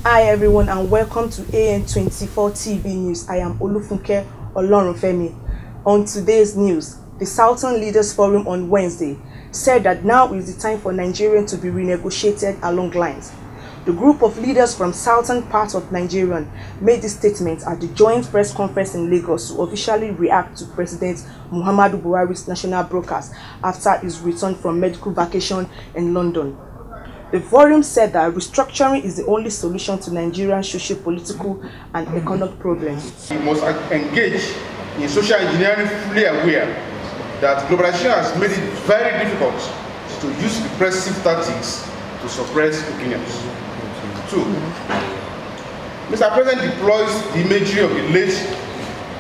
Hi everyone and welcome to AN24 TV News. I am Olufunke Olorunfemi. On today's news, the Southern Leaders Forum on Wednesday said that now is the time for Nigeria to be renegotiated along lines. The group of leaders from southern parts of Nigeria made this statement at the joint press conference in Lagos to officially react to President Muhammadu Buhari's national broadcast after his return from medical vacation in London. The forum said that restructuring is the only solution to Nigeria's socio-political and economic problems. We must engage in social engineering, fully aware that globalization has made it very difficult to use repressive tactics to suppress opinions. 2. Mr. President deploys the imagery of the late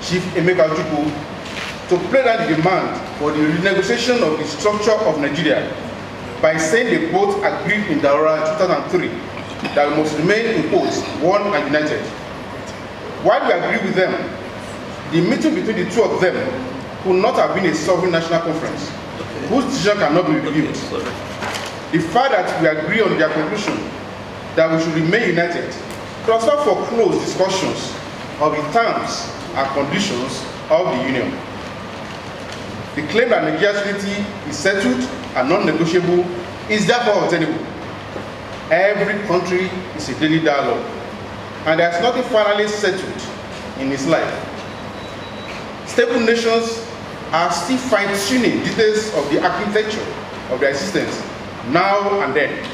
Chief Emeka Ojukwu to play down the demand for the renegotiation of the structure of Nigeria by saying they both agreed in Daura in 2003 that we must remain in quotes one and united. While we agree with them, the meeting between the two of them could not have been a sovereign national conference whose decision cannot be reviewed. The fact that we agree on their conclusion that we should remain united does not foreclose discussions of the terms and conditions of the union. The claim that Nigeria's unity is settled and non-negotiable is therefore untenable. Every country is a daily dialogue, and there is nothing finally settled in its life. Stable nations are still fine-tuning details of the architecture of their existence now and then.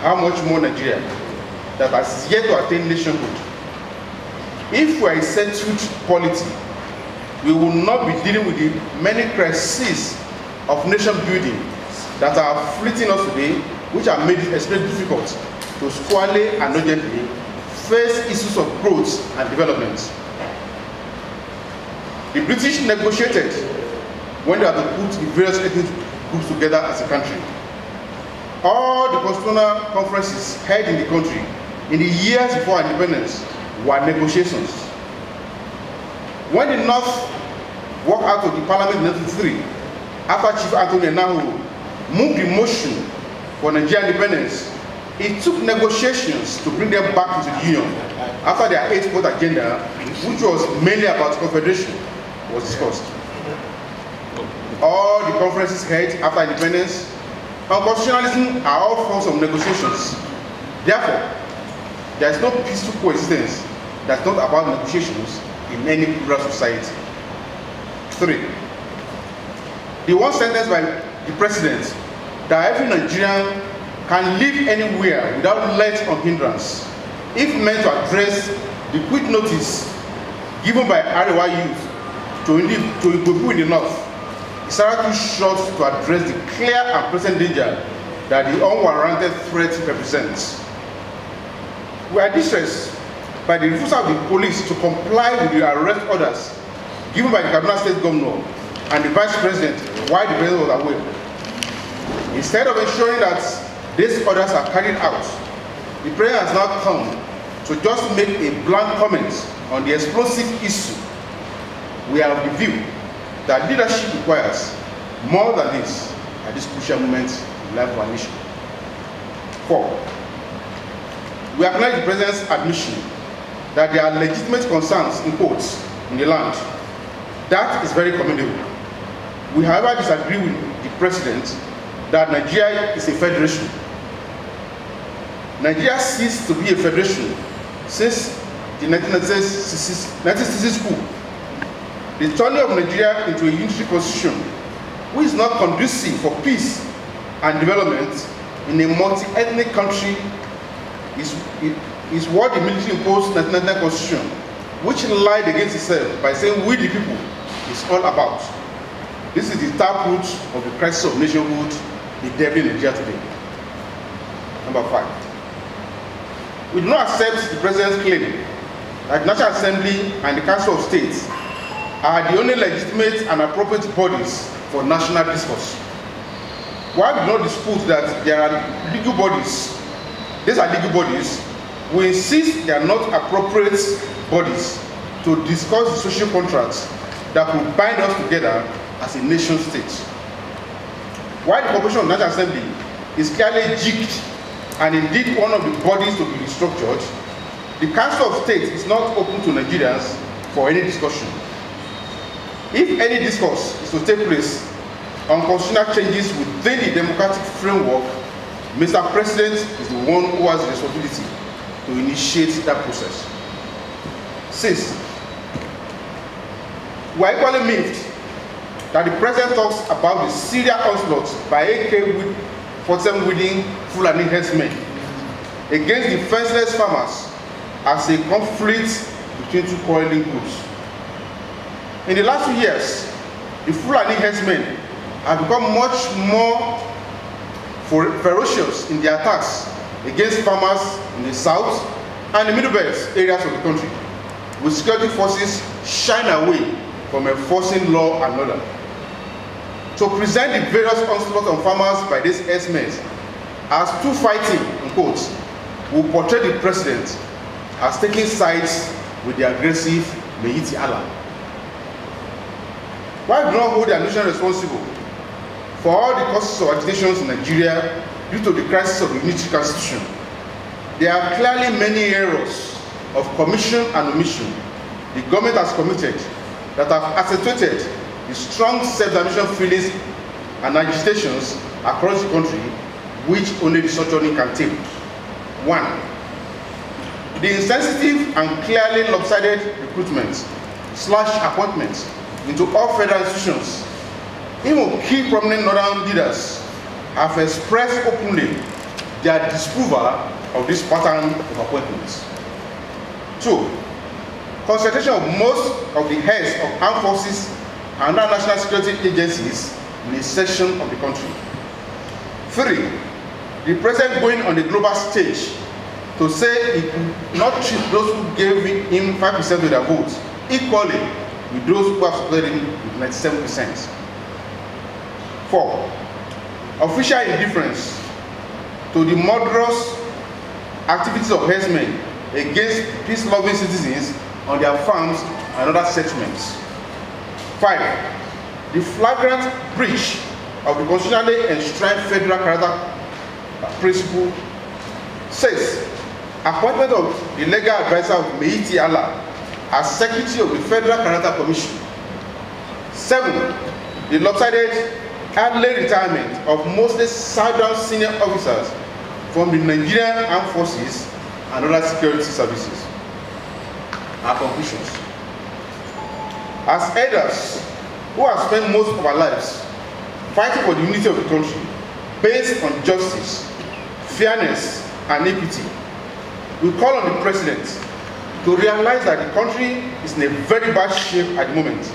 How much more Nigeria that has yet to attain nationhood? If we are a settled polity, we will not be dealing with the many crises of nation building that are afflicting us today, which have made it especially difficult to squarely and urgently face issues of growth and development. The British negotiated when they had to put the various ethnic groups together as a country. All the constitutional conferences held in the country in the years before independence were negotiations. When the North walked out of the Parliament in 1993, after Chief Anthony Nahu moved the motion for Nigerian independence, it took negotiations to bring them back into the Union after their 8-point agenda, which was mainly about confederation, was discussed. All the conferences held after independence on constitutionalism are all forms of negotiations. Therefore, there is no peaceful coexistence that's not about negotiations in any plural society. 3. The one sentence by the President that every Nigerian can live anywhere without let or hindrance, if meant to address the quick notice given by Arewa youth to people in the North, is rather too short to address the clear and present danger that the unwarranted threat represents. We are distressed by the refusal of the police to comply with the arrest orders given by the Kaduna State Governor and the Vice President while the President was away. Instead of ensuring that these orders are carried out, the President has now come to just make a blank comment on the explosive issue. We are of the view that leadership requires more than this at this crucial moment in life of our nation. 4. We acknowledge the President's admission that there are legitimate concerns in quotes in the land. That is very commendable. We, however, disagree with the President that Nigeria is a federation. Nigeria ceased to be a federation since the 1960s coup. The turning of Nigeria into a unitary constitution, which is not conducive for peace and development in a multi-ethnic country, is what the military imposed 1999 constitution, which lied against itself by saying we the people is all about. This is the taproot of the crisis of nationhood bedeviling Nigeria today. Number 5. We do not accept the President's claim that the National Assembly and the Council of States are the only legitimate and appropriate bodies for national discourse. While we do not dispute that there are legal bodies, these are legal bodies, we insist they are not appropriate bodies to discuss the social contracts that will bind us together as a nation state. While the Corporation of National Assembly is clearly jigged and indeed one of the bodies to be restructured, the Council of State is not open to Nigerians for any discussion. If any discourse is to take place on constitutional changes within the democratic framework, Mr. President is the one who has the responsibility to initiate that process. 6. We are equally miffed that the President talks about the serious onslaught by AK-47 wielding Fulani herdsmen against defenseless farmers as a conflict between two quarreling groups. In the last 2 years, the Fulani herdsmen have become much more ferocious in their attacks against farmers in the south and the middle belt areas of the country, with security forces shying away from enforcing law and order. To present the various onslaught on farmers by these herdsmen as two fighting, in quotes, will portray the president as taking sides with the aggressive Meiti Allah. While do not hold the administration responsible for all the causes of agitations in Nigeria due to the crisis of the unitary constitution, there are clearly many errors of commission and omission the government has committed that have accentuated the strong self-determination feelings and agitations across the country, which only restructuring can tame. 1. The insensitive and clearly lopsided recruitment/appointments into all federal institutions. Even key prominent northern leaders have expressed openly their disapproval of this pattern of appointments. 2. Concentration of most of the heads of armed forces and other national security agencies in a section of the country. 3. The president going on the global stage to say he could not treat those who gave him 5% of their votes equally with those who have supported him with 97%. 4. Official indifference to the murderous activities of herdsmen against peace-loving citizens on their farms and other settlements. 5. The flagrant breach of the constitutionally enshrined federal character principle. 6. Appointment of the legal advisor of Meiti Allah as Secretary of the Federal Character Commission. 7. The lopsided early retirement of mostly Southern senior officers from the Nigerian Armed Forces and other security services. Our conclusions. As elders who have spent most of our lives fighting for the unity of the country based on justice, fairness, and equity, we call on the President to realize that the country is in a very bad shape at the moment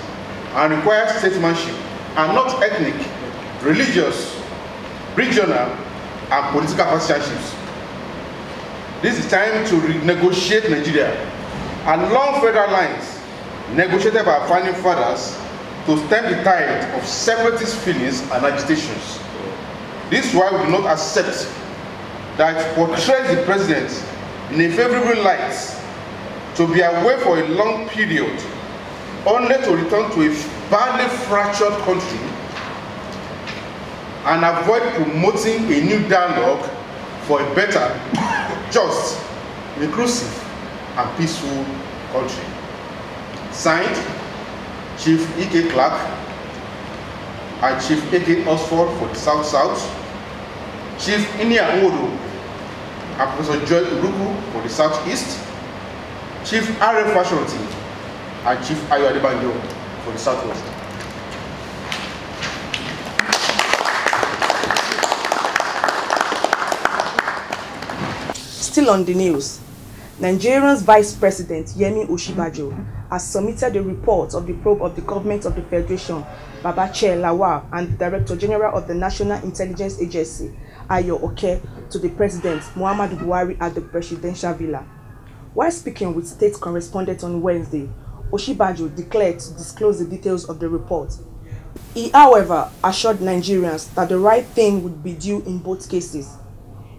and requires statesmanship and not ethnic, religious, regional, and political partisanships. This is time to renegotiate Nigeria along federal lines negotiated by our founding fathers to stem the tide of separatist feelings and agitations. This is why we do not accept that it portrays the president in a favorable light to be away for a long period only to return to a badly fractured country and avoid promoting a new dialogue for a better, just, inclusive, and peaceful country. Signed, Chief E.K. Clark and Chief A.K. Oxford for the South-South, Chief Inia Nwodo and Professor Joy Uruku for the South-East, Chief R.F. Fashionti and Chief Ayo Adebanjo for the Southwest. Still on the news, Nigeria's Vice President Yemi Osinbajo has submitted a report of the probe of the government of the Federation, Babache Lawal, and the Director General of the National Intelligence Agency, Ayo Oke, to the President Muhammadu Buhari at the Presidential Villa. While speaking with state correspondents on Wednesday, Osinbajo declared to disclose the details of the report. He, however, assured Nigerians that the right thing would be due in both cases.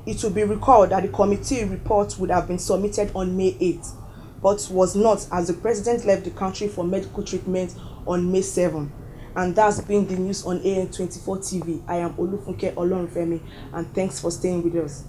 It will be recalled that the committee report would have been submitted on May 8th, but was not, as the president left the country for medical treatment on May 7th. And that's been the news on AN24 TV. I am Olufunke Olorunfemi, and thanks for staying with us.